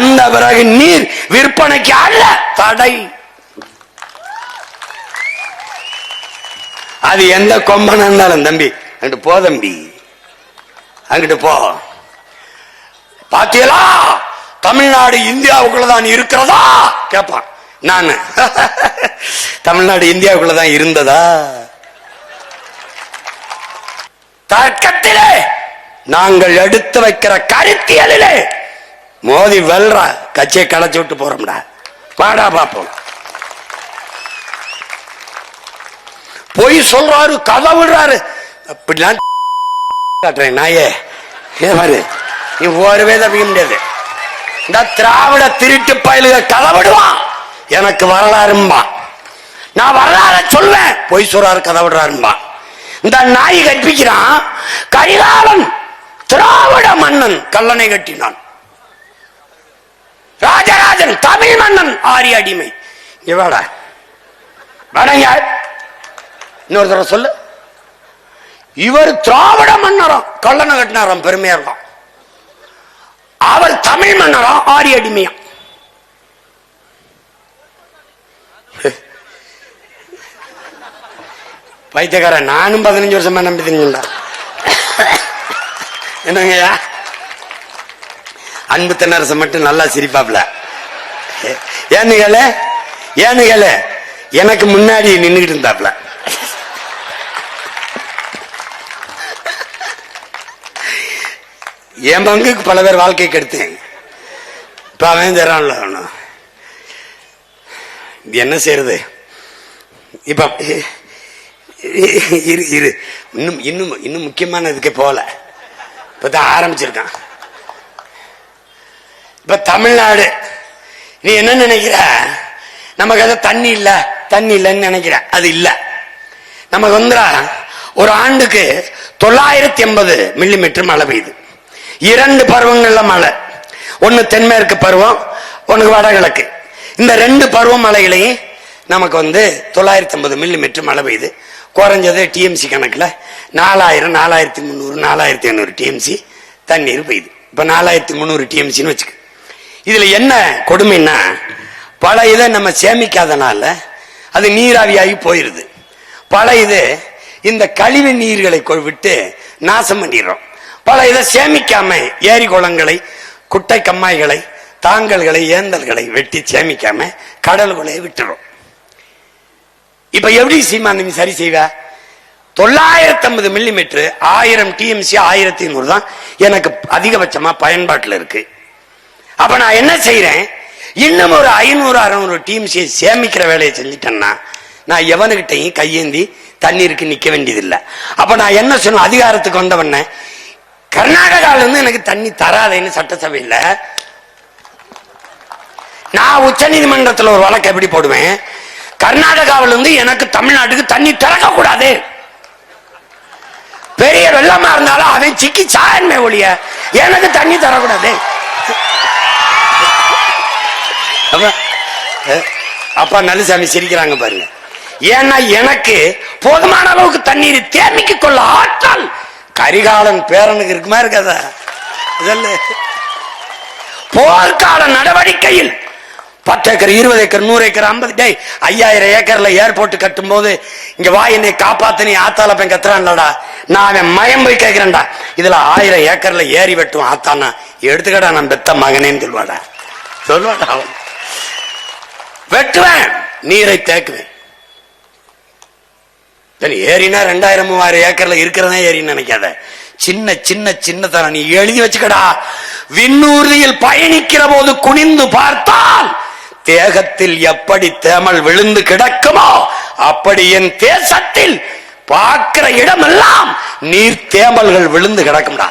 வந்த பிறகு நீர் விற்பனைக்கு அல்ல தடை. அது எந்த கொம்பனா இருந்தாலும் தம்பி அங்கிட்டு போ தம்பி, அங்கிட்டு போ. பாத்தீங்களா தமிழ்நாடு இந்தியாவுக்குள்ளதான் இருக்கிறதா கேட்பான். நானு தமிழ்நாடு இந்தியாவுக்குள்ளதான் இருந்ததா? தர்க்கத்திலே நாங்கள் எடுத்து வைக்கிற கருத்தியலிலே மோதி வெல்ற கட்சியை களைச்சு விட்டு போறோம்டா. பாடா பாப்போம். பொய் சொல்றாரு, கதை விடுறாரு, அப்படிலாம் காட்டுறேன் நாயே. பாரு நீ ஒருவே தப்பிக்க முடியாது. இந்த திராவிட திருட்டு பயலுக கதை விடுவான், எனக்கு வரலாறும்பா. நான் வரலாறு சொல்வேன், பொய் சொல்றாரு கதை விடுறாரும்பா. இந்த நாய் கற்பிக்கிறான், கரிகாலன் திராவிட மன்னன் கல்லணை கட்டினான், ராஜராஜன் தமிழ் மன்னன் ஆரிய அடிமை. இவாடா வடங்க இன்னொரு தடவை சொல்லு. இவர் திராவிட மன்னரம் கல்லணை கட்டினாராம், பெருமையா இருக்கும். அவர் தமிழ் மன்னரம் ஆரிய அடிமையா. பைத்தியக்காரன், நானும் 15 வருஷமா நம்பி தெரிஞ்சுடா. என்னங்கய்யா அன்பு தென்னரசு மட்டும் நல்லா சிரிப்பாப்ல. ஏன்னு கேளு, எனக்கு முன்னாடி நின்றுகிட்டு இருந்தாப்ல. என் பங்குக்கு பல பேர் வாழ்க்கை கெடுத்தேன். இப்ப அவன் தரான்ல, என்ன செய்யறது? இப்ப இரு இன்னும் முக்கியமானதுக்கே போல, இப்பதான் ஆரம்பிச்சிருக்கான். இப்ப தமிழ்நாடு நீ என்ன நினைக்கிற? நமக்கு அது தண்ணி இல்லைன்னு நினைக்கிற. அது இல்ல. நமக்கு வந்து ஒரு ஆண்டுக்கு 980 மில்லிமீட்டர் மழை பெய்யுது. 2 பருவங்கள்ல மழை, ஒன்னு தென்மேற்கு பருவம், ஒன்னு வடகிழக்கு. இந்த 2 பருவ மழைகளையும் நமக்கு வந்து 950 மில்லிமீட்டர் மழை பெய்யுது. குறைஞ்சது டிஎம்சி கணக்குல 4000, 4300, 4500 டிஎம்சி தண்ணீர் பெய்யுது. இப்ப 4300 டிஎம்சின்னு வச்சுக்க. இதுல என்ன கொடுமைன்னா, பல இதை நம்ம சேமிக்காதனால அது நீராவியாகி போயிருது. பல இது இந்த கழிவு நீர்களை விட்டு நாசம் பண்ணிடுறோம். பல இதை சேமிக்காம ஏரி குளங்களை, குட்டை கம்மாய்களை, தாங்கல்களை, ஏந்தல்களை வெட்டி சேமிக்காம கடல்களை விட்டுறோம். இப்ப எப்படி சீமான் சரி செய்வ? 950 மில்லிமீட்டர் 1000 டிஎம்சி 1100 தான் எனக்கு அதிகபட்சமா பயன்பாட்டில் இருக்கு. அப்ப நான் என்ன செய்யறேன்? இன்னும் ஒரு 500-600 டிஎம்சியை சேமிக்கிற வேலையை செஞ்சுட்டேன்னா நான் எவனுகிட்டையும் கையேந்தி தண்ணீருக்கு நிக்க வேண்டியதில்லை. அப்ப நான் என்ன சொன்ன, அதிகாரத்துக்கு வந்தவன கர்நாடகால இருந்து எனக்கு தண்ணி தராதேன்னு சட்டசபையில் நான் உச்ச நீதிமன்றத்தில் ஒரு வழக்கு எப்படி போடுவேன்? கர்நாடகாவில இருந்து எனக்கு தமிழ்நாட்டுக்கு தண்ணி திறக்க கூடாது. பெரிய வெள்ளமா இருந்தாலும் அவன் சிக்கி சாயன்மை ஒழிய எனக்கு தண்ணி தரக்கூடாது. அப்பா நல்லசாமி சிரிக்கிறாங்க பாருங்க. ஏன்னா எனக்கு போதுமான அளவுக்கு தண்ணீர் தேமிக்க கொள்ள ஆற்றல் கரிகாலன் பேரனுக்கு இருக்குமா இருக்காதா? போர்க்கால நடவடிக்கையில் 10 ஏக்கர், 20 ஏக்கர், 100 ஏக்கர், 50 5000 ஏக்கர்ல ஏர்போர்ட் கட்டும் போது இங்க வா என்னை காப்பாத்து நீ ஆத்தால போய் கத்துறான்லடா, நான் அவன் மயம் போய் கேட்கிறேன்டா. இதுல 1000 ஏக்கர்ல ஏறி வெட்டுவான் ஆத்தானா, எடுத்துக்கடா நான் பெத்த மகனேன்னு சொல்வாடா. அவன் வெட்டுவேன், நீரை தேக்குவேன். ஏரினா 2000-3000 ஏக்கர்ல இருக்கிறதா ஏரின்னு நினைக்காத. சின்ன சின்ன சின்னதன நீ எழுதி வச்சுக்கடா. விண்ணூர்தியில் பயணிக்கிற போது குனிந்து பார்த்தால் தேகத்தில் எப்படி தேமல் விழுந்து கிடக்குமோ அப்படி என் தேசத்தில் பார்க்கிற இடமெல்லாம் நீர் தேமல்கள் விழுந்து கிடக்கும்டா.